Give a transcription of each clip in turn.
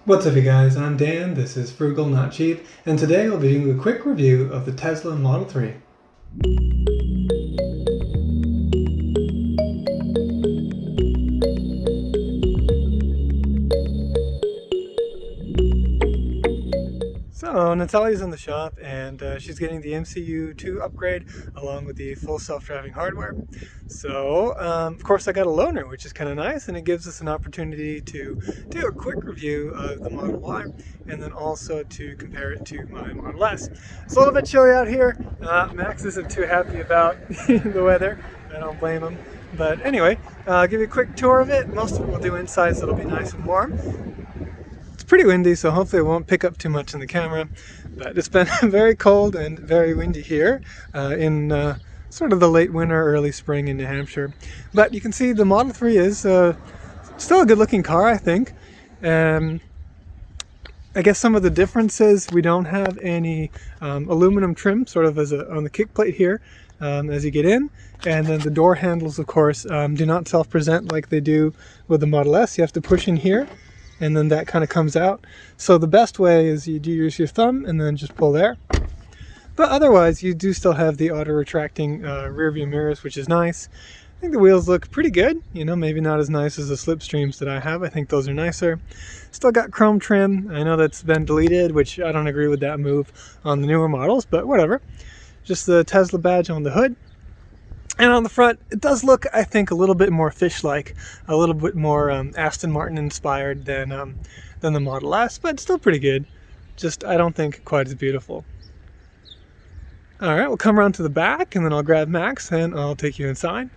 What's up you guys, I'm Dan, this is Frugal Not Cheap, and today I'll be doing a quick review of the Tesla Model 3. So Natalia's in the shop and she's getting the MCU2 upgrade along with the full self-driving hardware. So of course I got a loaner, which is kind of nice, and it gives us an opportunity to do a quick review of the Model Y and then also to compare it to my Model S. It's a little bit chilly out here. Max isn't too happy about the weather. I don't blame him. But anyway, I'll give you a quick tour of it. Most of it we'll do inside, so it'll be nice and warm. Pretty windy, so hopefully it won't pick up too much in the camera, but it's been very cold and very windy here in sort of the late winter, early spring in New Hampshire. But you can see the Model 3 is still a good looking car, I think. I guess some of the differences, we don't have any aluminum trim sort of on the kick plate here as you get in, and then the door handles, of course, do not self-present like they do with the Model S. You have to push in here, and then that kind of comes out. So the best way is you do use your thumb and then just pull there. But otherwise, you do still have the auto-retracting rear view mirrors, which is nice. I think the wheels look pretty good. You know, maybe not as nice as the Slipstreams that I have. I think those are nicer. Still got chrome trim. I know that's been deleted, which I don't agree with that move on the newer models, but whatever. Just the Tesla badge on the hood. And on the front, it does look, I think, a little bit more fish-like, a little bit more Aston Martin inspired than the Model S, but still pretty good. Just, I don't think quite as beautiful. Alright, we'll come around to the back, and then I'll grab Max, and I'll take you inside.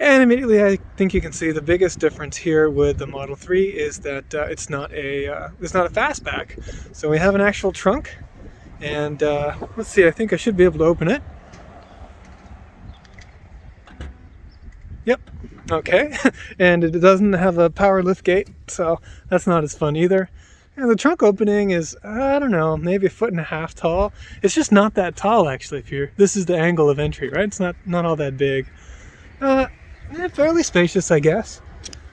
And immediately, I think you can see the biggest difference here with the Model 3 is that it's not a fastback. So we have an actual trunk, and let's see, I think I should be able to open it. Yep, okay, and it doesn't have a power lift gate, so that's not as fun either. And the trunk opening is, I don't know, maybe 1.5 feet tall. It's just not that tall, actually. This is the angle of entry, right? It's not all that big. Fairly spacious, I guess.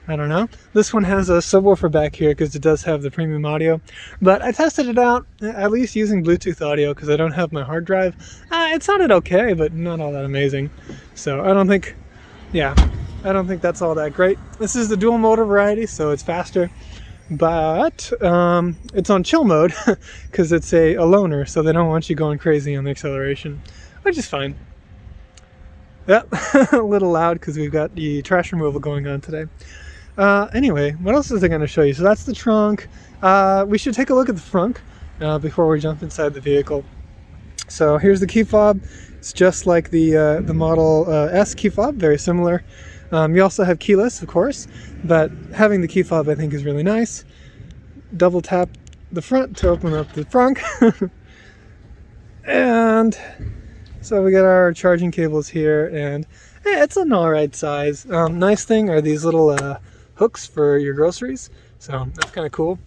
I don't know. This one has a subwoofer back here because it does have the premium audio. But I tested it out, at least using Bluetooth audio because I don't have my hard drive. It sounded okay, but not all that amazing. So I don't think that's all that great. This is the dual motor variety, so it's faster, but it's on chill mode because it's a loaner, so they don't want you going crazy on the acceleration, which is fine. Yep, a little loud because we've got the trash removal going on today. Anyway, what else is I going to show you? So that's the trunk. We should take a look at the front before we jump inside the vehicle. So here's the key fob. It's just like the Model S key fob, very similar. You also have keyless, of course, but having the key fob I think is really nice. Double tap the front to open up the trunk. And so we got our charging cables here, and it's an alright size. Nice thing are these little hooks for your groceries, so that's kind of cool.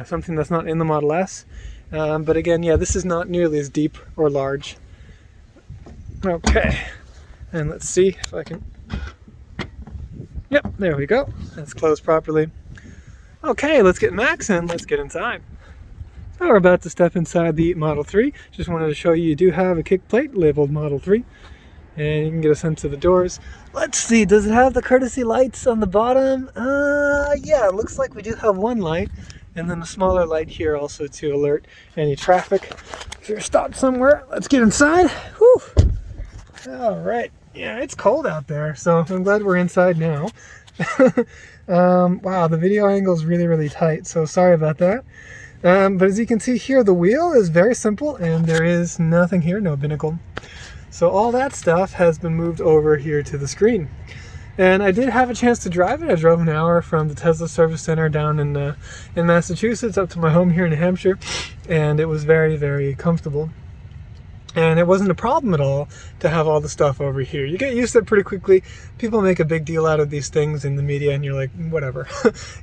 Something that's not in the Model S. But again, yeah, this is not nearly as deep or large. Okay, and let's see if I can, yep, there we go, that's closed properly. Okay, let's get Max in, let's get inside. So we're about to step inside the Model 3. Just wanted to show you do have a kick plate labeled Model 3, and you can get a sense of the doors. Let's see, does it have the courtesy lights on the bottom? Yeah, it looks like we do have one light, and then a smaller light here also to alert any traffic. If you're stopped somewhere, let's get inside. Whew. All right, yeah, it's cold out there, so I'm glad we're inside now. Wow, the video angle is really, really tight, so sorry about that. But as you can see here, the wheel is very simple, and there is nothing here, no binnacle. So all that stuff has been moved over here to the screen. And I did have a chance to drive it. I drove an hour from the Tesla Service Center down in Massachusetts up to my home here in New Hampshire, and it was very, very comfortable. And it wasn't a problem at all to have all the stuff over here. You get used to it pretty quickly. People make a big deal out of these things in the media, and you're like, whatever.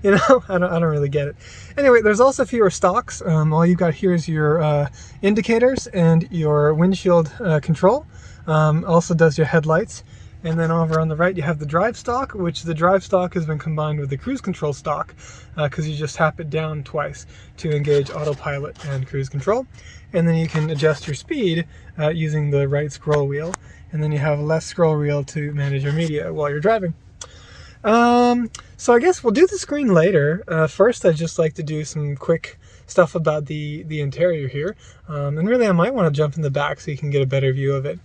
You know, I don't really get it. Anyway, there's also fewer stalks. All you got here is your indicators and your windshield control. Also does your headlights. And then over on the right, you have the drive stalk, which the drive stalk has been combined with the cruise control stalk because you just tap it down twice to engage autopilot and cruise control. And then you can adjust your speed using the right scroll wheel. And then you have a left scroll wheel to manage your media while you're driving. So I guess we'll do the screen later. First, I'd just like to do some quick stuff about the interior here. And really, I might want to jump in the back so you can get a better view of it.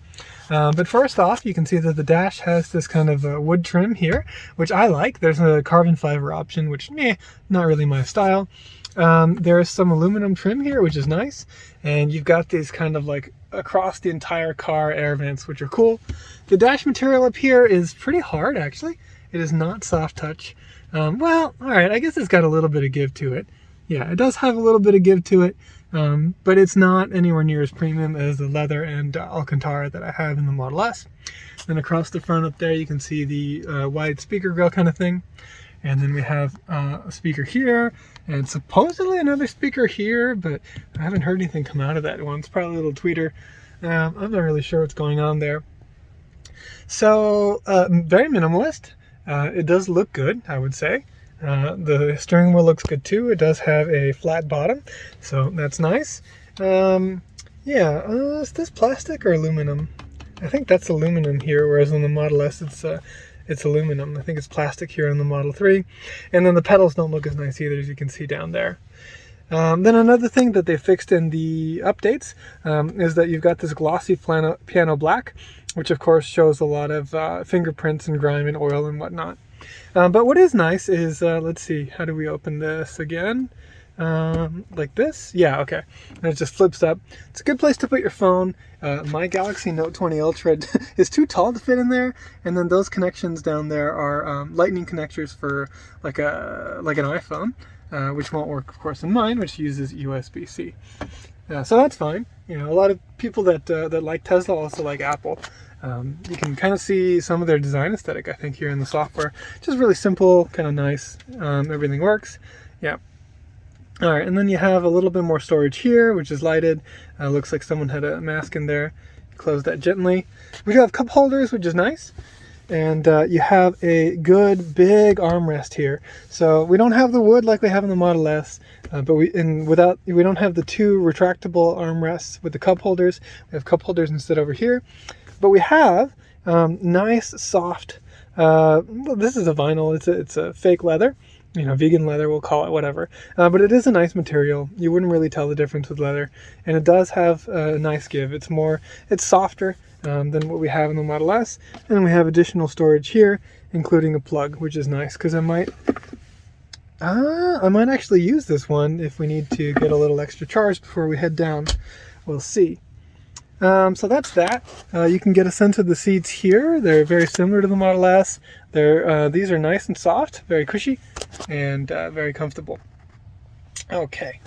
But first off, you can see that the dash has this kind of wood trim here, which I like. There's a carbon fiber option, which, not really my style. There's some aluminum trim here, which is nice. And you've got these kind of like across the entire car air vents, which are cool. The dash material up here is pretty hard, actually. It is not soft touch. Well, all right, I guess it's got a little bit of give to it. Yeah, it does have a little bit of give to it, but it's not anywhere near as premium as the leather and Alcantara that I have in the Model S. Then across the front up there, you can see the wide speaker grill kind of thing. And then we have a speaker here, and supposedly another speaker here, but I haven't heard anything come out of that one. It's probably a little tweeter. I'm not really sure what's going on there. So, very minimalist. It does look good, I would say. The steering wheel looks good too. It does have a flat bottom, so that's nice. Is this plastic or aluminum? I think that's aluminum here, whereas on the Model S it's aluminum. I think it's plastic here on the Model 3. And then the pedals don't look as nice either, as you can see down there. Then another thing that they fixed in the updates is that you've got this glossy piano black, which of course shows a lot of fingerprints and grime and oil and whatnot. But what is nice is, let's see, how do we open this again? Like this? Yeah, okay. And it just flips up. It's a good place to put your phone. My Galaxy Note 20 Ultra is too tall to fit in there, and then those connections down there are lightning connectors for like an iPhone, which won't work, of course, in mine, which uses USB-C. So that's fine. You know, a lot of people that like Tesla also like Apple. You can kind of see some of their design aesthetic, I think, here in the software. Just really simple, kind of nice. Everything works. Yeah. All right, and then you have a little bit more storage here, which is lighted. Looks like someone had a mask in there. Close that gently. We do have cup holders, which is nice. And you have a good big armrest here. So we don't have the wood like we have in the Model S, but we don't have the two retractable armrests with the cup holders. We have cup holders instead over here. But we have nice, soft, well, this is a vinyl, it's a fake leather, vegan leather, we'll call it, whatever. But it is a nice material. You wouldn't really tell the difference with leather. And it does have a nice give. It's softer than what we have in the Model S. And then we have additional storage here, including a plug, which is nice, because I might actually use this one if we need to get a little extra charge before we head down. We'll see. So that's that. You can get a sense of the seats here. They're very similar to the Model S. These are nice and soft, very cushy, and very comfortable. Okay,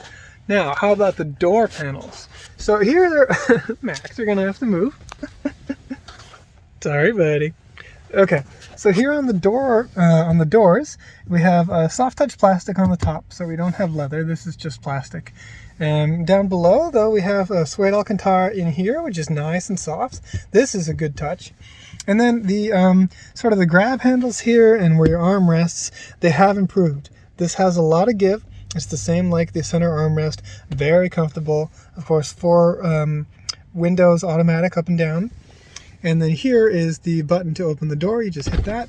now how about the door panels? So here Max, you're gonna have to move. Sorry, buddy. Okay, so here on the doors, we have soft touch plastic on the top, so we don't have leather. This is just plastic. Down below, though, we have a suede Alcantara in here, which is nice and soft. This is a good touch. And then the sort of the grab handles here and where your arm rests, they have improved. This has a lot of give. It's the same like the center armrest. Very comfortable. Of course, 4 windows automatic up and down. And then here is the button to open the door. You just hit that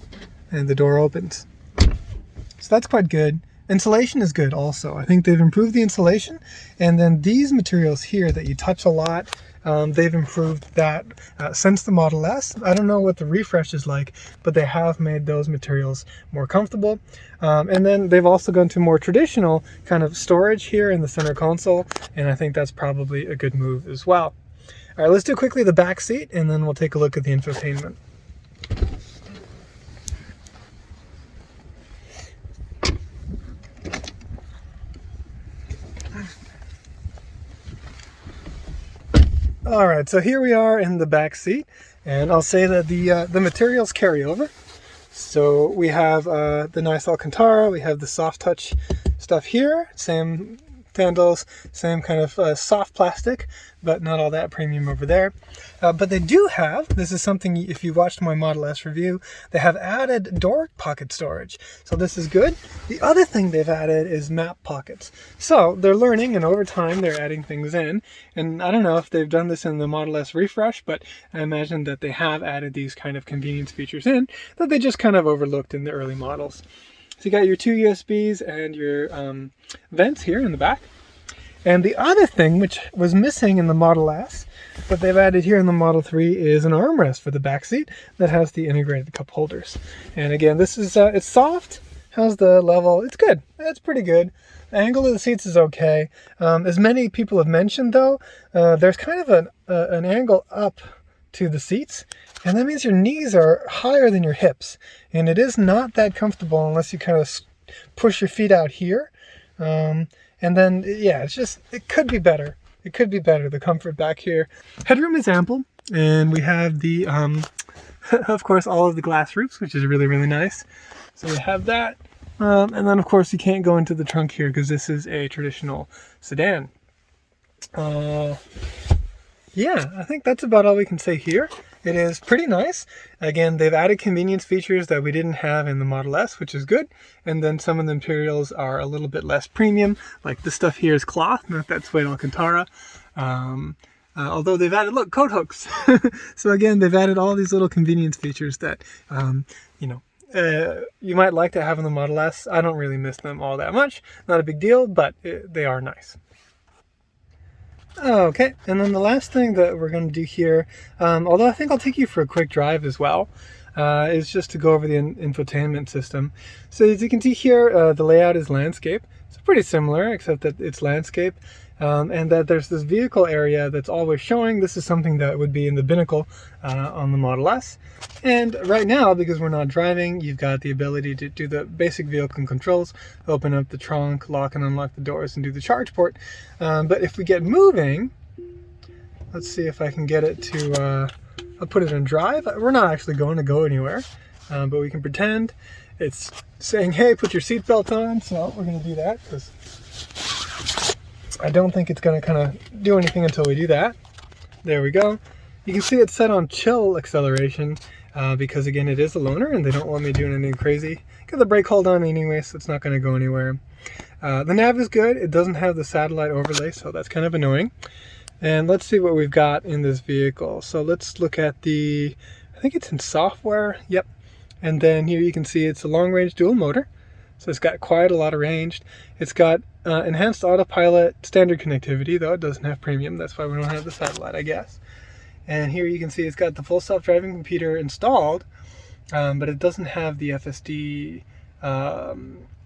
and the door opens. So that's quite good. Insulation is good also. I think they've improved the insulation. And then these materials here that you touch a lot, they've improved that since the Model S. I don't know what the refresh is like, but they have made those materials more comfortable. And then they've also gone to more traditional kind of storage here in the center console. And I think that's probably a good move as well. All right, let's do quickly the back seat, and then we'll take a look at the infotainment. All right, so here we are in the back seat, and I'll say that the materials carry over. So we have the nice Alcantara, we have the soft touch stuff here, same handles, same kind of soft plastic, but not all that premium over there. But they do have, this is something, if you watched my Model S review, they have added door pocket storage. So this is good. The other thing they've added is map pockets. So they're learning, and over time they're adding things in. And I don't know if they've done this in the Model S refresh, but I imagine that they have added these kind of convenience features in that they just kind of overlooked in the early models. So you got your 2 USBs and your vents here in the back. And the other thing, which was missing in the Model S, that they've added here in the Model 3 is an armrest for the back seat that has the integrated cup holders. And again, this is, it's soft. How's the level? It's good. It's pretty good. The angle of the seats is okay. As many people have mentioned though, there's kind of an angle up to the seats. And that means your knees are higher than your hips. And it is not that comfortable unless you kind of push your feet out here. And then, yeah, it could be better. It could be better, the comfort back here. Headroom is ample. And we have the, of course, all of the glass roofs, which is really, really nice. So we have that. And then, of course, you can't go into the trunk here because this is a traditional sedan. Yeah, I think that's about all we can say here. It is pretty nice. Again, they've added convenience features that we didn't have in the Model S, which is good. And then some of the materials are a little bit less premium. Like this stuff here is cloth, not that suede Alcantara. Although they've added, look, coat hooks. So again, they've added all these little convenience features that, you know, you might like to have in the Model S. I don't really miss them all that much. Not a big deal, but they are nice. Okay, and then the last thing that we're going to do here, although I think I'll take you for a quick drive as well, is just to go over the infotainment system. So as you can see here, the layout is landscape. It's pretty similar, except that it's landscape, and that there's this vehicle area that's always showing. This is something that would be in the binnacle on the Model S. And right now, because we're not driving, you've got the ability to do the basic vehicle controls, open up the trunk, lock and unlock the doors, and do the charge port. But if we get moving, let's see if I can get it to, I'll put it in drive. We're not actually going to go anywhere, but we can pretend it's saying, hey, put your seatbelt on. So we're going to do that because I don't think it's going to kind of do anything until we do that. There we go. You can see it's set on chill acceleration because, again, it is a loaner and they don't want me doing anything crazy. Got the brake hold on anyway, so it's not going to go anywhere. The nav is good. It doesn't have the satellite overlay, so that's kind of annoying. And let's see what we've got in this vehicle. So let's look at the, I think it's in software. Yep. And then here you can see it's a long-range dual motor. So it's got quite a lot of range. It's got enhanced autopilot, standard connectivity, though it doesn't have premium. That's why we don't have the satellite, I guess. And here you can see it's got the full self-driving computer installed, but it doesn't have the FSD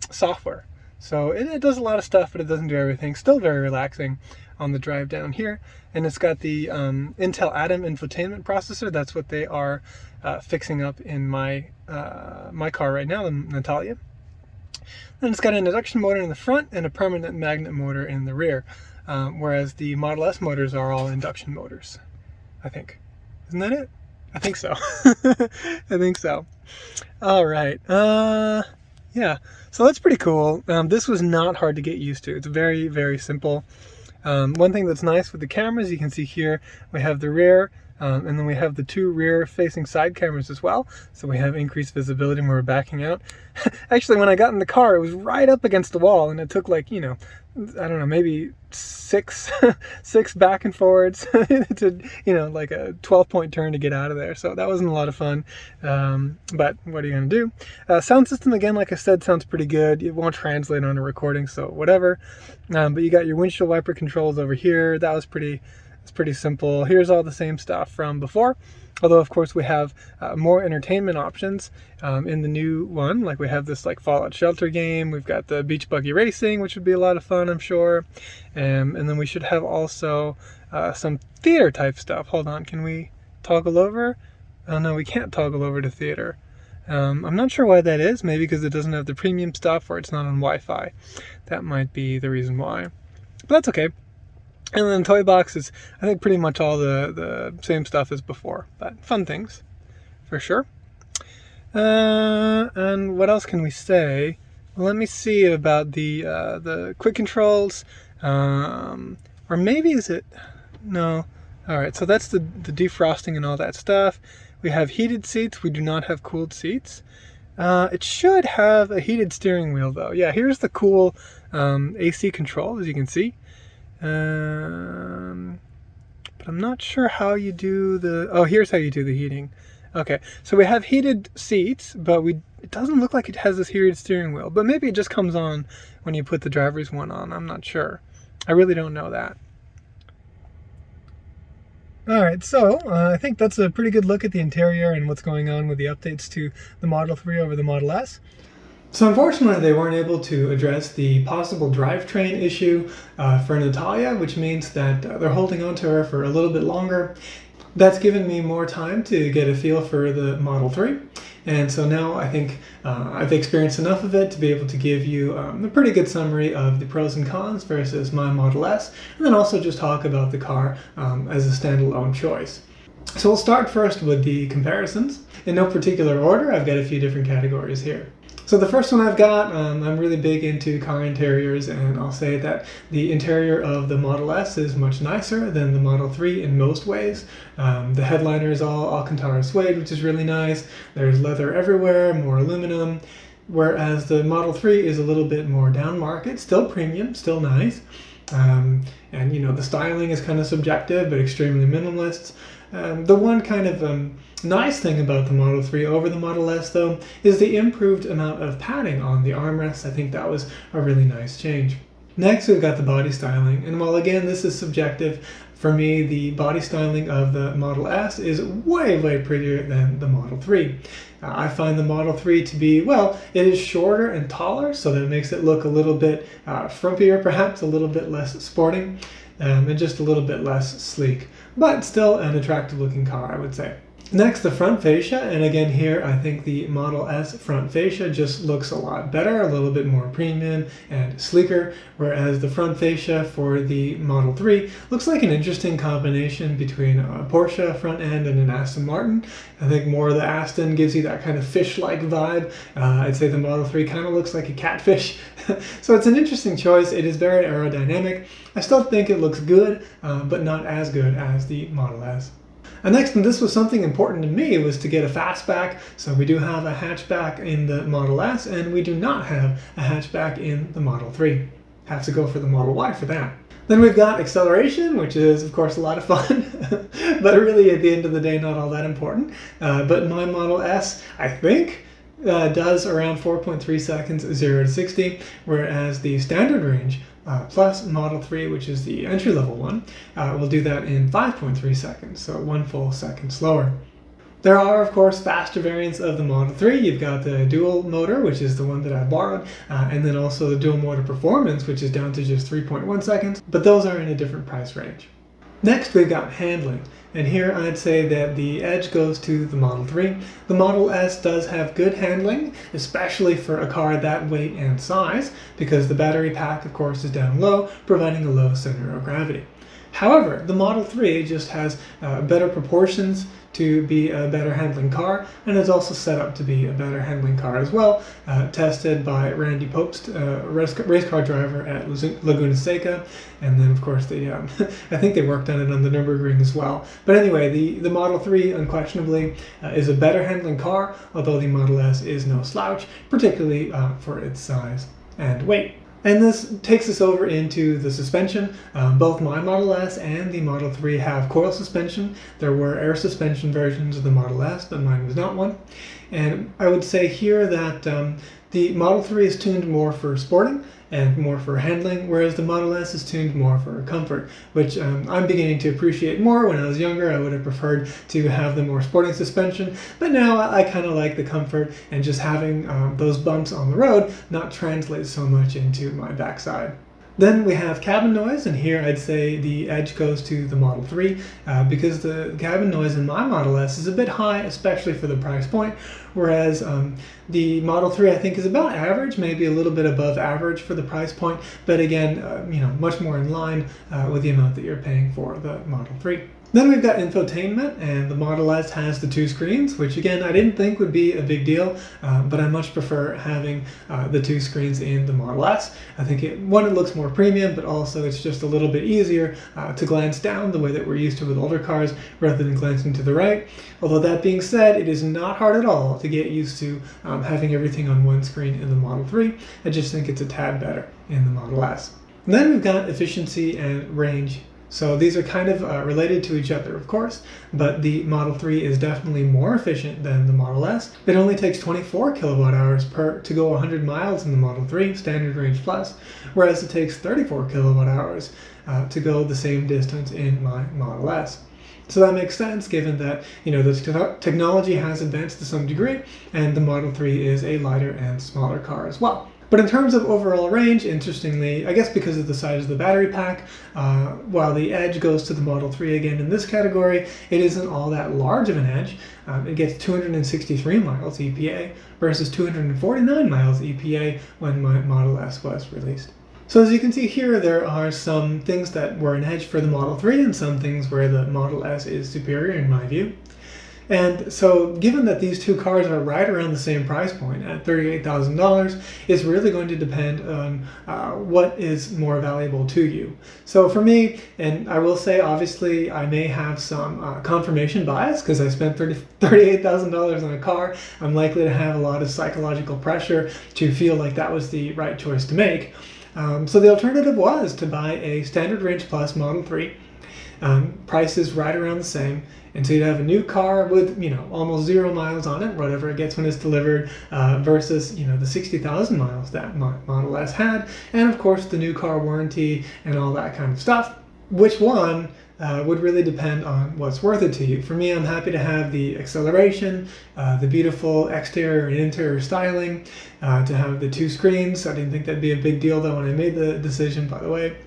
software. So it does a lot of stuff, but it doesn't do everything. Still very relaxing on the drive down here. And it's got the Intel Atom infotainment processor. That's what they are fixing up in my car right now, the Natalia. Then it's got an induction motor in the front and a permanent magnet motor in the rear, whereas the Model S motors are all induction motors, I think. Isn't that it? I think so. I think so. All right. Yeah, so that's pretty cool. This was not hard to get used to. It's very, very simple. One thing that's nice with the cameras, you can see here, we have the rear, and then we have the two rear-facing side cameras as well. So we have increased visibility when we're backing out. Actually, when I got in the car, it was right up against the wall, and it took like, you know, I don't know, maybe six back and forwards to, you know, like a 12-point turn to get out of there. So that wasn't a lot of fun, but what are you going to do? Sound system, again, like I said, sounds pretty good. It won't translate on a recording, so whatever. But you got your windshield wiper controls over here. That was pretty simple. Here's all the same stuff from before. Although, of course, we have more entertainment options in the new one. Like we have this like Fallout Shelter game. We've got the beach buggy racing, which would be a lot of fun, I'm sure. And then we should have also some theater type stuff. Hold on, can we toggle over? Oh no, we can't toggle over to theater. I'm not sure why that is. Maybe because it doesn't have the premium stuff or it's not on Wi-Fi. That might be the reason why. But that's okay. And then the toy box is, I think, pretty much all the same stuff as before, but fun things, for sure. And what else can we say? Well, let me see about the quick controls, or maybe is it? No. All right, so that's the defrosting and all that stuff. We have heated seats. We do not have cooled seats. It should have a heated steering wheel though. Yeah, here's the cool AC control, as you can see. But I'm not sure how you do the... Oh, here's how you do the heating. Okay, so we have heated seats, but it doesn't look like it has this heated steering wheel. But maybe it just comes on when you put the driver's one on. I'm not sure. I really don't know that. Alright, so I think that's a pretty good look at the interior and what's going on with the updates to the Model 3 over the Model S. So unfortunately they weren't able to address the possible drivetrain issue for Natalia, which means that they're holding on to her for a little bit longer. That's given me more time to get a feel for the Model 3. And so now I think I've experienced enough of it to be able to give you a pretty good summary of the pros and cons versus my Model S, and then also just talk about the car as a standalone choice. So we'll start first with the comparisons. In no particular order, I've got a few different categories here. So the first one I've got, I'm really big into car interiors, and I'll say that the interior of the Model S is much nicer than the Model 3 in most ways. The headliner is all Alcantara suede, which is really nice. There's leather everywhere, more aluminum, whereas the Model 3 is a little bit more down market, still premium, still nice. And you know, the styling is kind of subjective, but extremely minimalist. The one kind of nice thing about the Model 3 over the Model S, though, is the improved amount of padding on the armrests. I think that was a really nice change. Next, we've got the body styling, and while again this is subjective, for me the body styling of the Model S is way, way prettier than the Model 3. I find the Model 3 to be, well, it is shorter and taller, so that makes it look a little bit frumpier, perhaps a little bit less sporting, and just a little bit less sleek, but still an attractive looking car, I would say. Next, the front fascia, and again here I think the Model S front fascia just looks a lot better, a little bit more premium and sleeker, whereas the front fascia for the Model 3 looks like an interesting combination between a Porsche front end and an Aston Martin. I think more of the Aston gives you that kind of fish-like vibe. I'd say the Model 3 kind of looks like a catfish. So it's an interesting choice. It is very aerodynamic. I still think it looks good, but not as good as the Model S. And next, and this was something important to me, was to get a fastback. So we do have a hatchback in the Model S, and we do not have a hatchback in the Model 3. Have to go for the Model Y for that. Then we've got acceleration, which is of course a lot of fun, but really at the end of the day not all that important. But my Model S, I think, does around 4.3 seconds 0 to 60, whereas the standard range plus Model 3, which is the entry-level one, will do that in 5.3 seconds, so 1 full second slower. There are, of course, faster variants of the Model 3. You've got the dual motor, which is the one that I borrowed, and then also the dual motor performance, which is down to just 3.1 seconds, but those are in a different price range. Next, we've got handling, and here I'd say that the edge goes to the Model 3. The Model S does have good handling, especially for a car that weight and size, because the battery pack, of course, is down low, providing a low center of gravity. However, the Model 3 just has better proportions to be a better handling car, and is also set up to be a better handling car as well, tested by Randy Popst, a race car driver at Laguna Seca, and then of course they, I think they worked on it on the Nürburgring as well. But anyway, the Model 3 unquestionably is a better handling car, although the Model S is no slouch, particularly for its size and weight. And this takes us over into the suspension. Both my Model S and the Model 3 have coil suspension. There were air suspension versions of the Model S, but mine was not one. And I would say here that the Model 3 is tuned more for sporting and more for handling, whereas the Model S is tuned more for comfort, which I'm beginning to appreciate more. When I was younger, I would have preferred to have the more sporting suspension, but now I kind of like the comfort, and just having those bumps on the road not translate so much into my backside. Then we have cabin noise, and here I'd say the edge goes to the Model 3 because the cabin noise in my Model S is a bit high, especially for the price point, whereas the Model 3 I think is about average, maybe a little bit above average for the price point, but again, much more in line with the amount that you're paying for the Model 3. Then we've got infotainment, and the Model S has the 2 screens, which again I didn't think would be a big deal, but I much prefer having the 2 screens in the Model S. I think it looks more premium, but also it's just a little bit easier to glance down the way that we're used to with older cars rather than glancing to the right. Although that being said, it is not hard at all to get used to having everything on one screen in the Model 3. I just think it's a tad better in the Model S. And then we've got efficiency and range. So these are kind of related to each other, of course, but the Model 3 is definitely more efficient than the Model S. It only takes 24 kilowatt hours to go 100 miles in the Model 3, standard range plus, whereas it takes 34 kilowatt hours to go the same distance in my Model S. So that makes sense given that, the technology has advanced to some degree, and the Model 3 is a lighter and smaller car as well. But in terms of overall range, interestingly, I guess because of the size of the battery pack, while the edge goes to the Model 3 again in this category, it isn't all that large of an edge. It gets 263 miles EPA versus 249 miles EPA when my Model S was released. So as you can see here, there are some things that were an edge for the Model 3 and some things where the Model S is superior in my view. And so given that these two cars are right around the same price point at $38,000, it's really going to depend on what is more valuable to you. So for me, and I will say obviously I may have some confirmation bias because I spent $38,000 on a car. I'm likely to have a lot of psychological pressure to feel like that was the right choice to make. So the alternative was to buy a standard range plus Model 3. Price is right around the same. And so you'd have a new car with, almost 0 miles on it, whatever it gets when it's delivered, versus, the 60,000 miles that Model S had. And of course, the new car warranty and all that kind of stuff. Which one would really depend on what's worth it to you. For me, I'm happy to have the acceleration, the beautiful exterior and interior styling, to have the 2 screens. I didn't think that'd be a big deal though when I made the decision, by the way.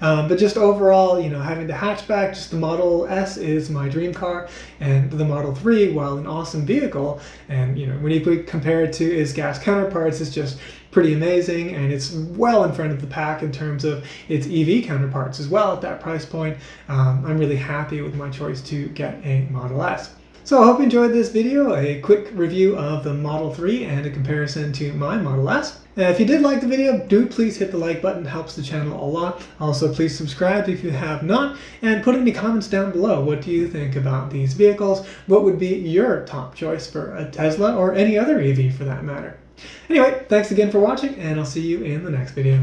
But just overall, having the hatchback, just the Model S is my dream car, and the Model 3, while an awesome vehicle, and when you compare it to its gas counterparts, it's just pretty amazing, and it's well in front of the pack in terms of its EV counterparts as well at that price point. I'm really happy with my choice to get a Model S. So I hope you enjoyed this video, a quick review of the Model 3 and a comparison to my Model S. If you did like the video, do please hit the like button, it helps the channel a lot. Also, please subscribe if you have not, and put any comments down below. What do you think about these vehicles? What would be your top choice for a Tesla or any other EV for that matter? Anyway, thanks again for watching, and I'll see you in the next video.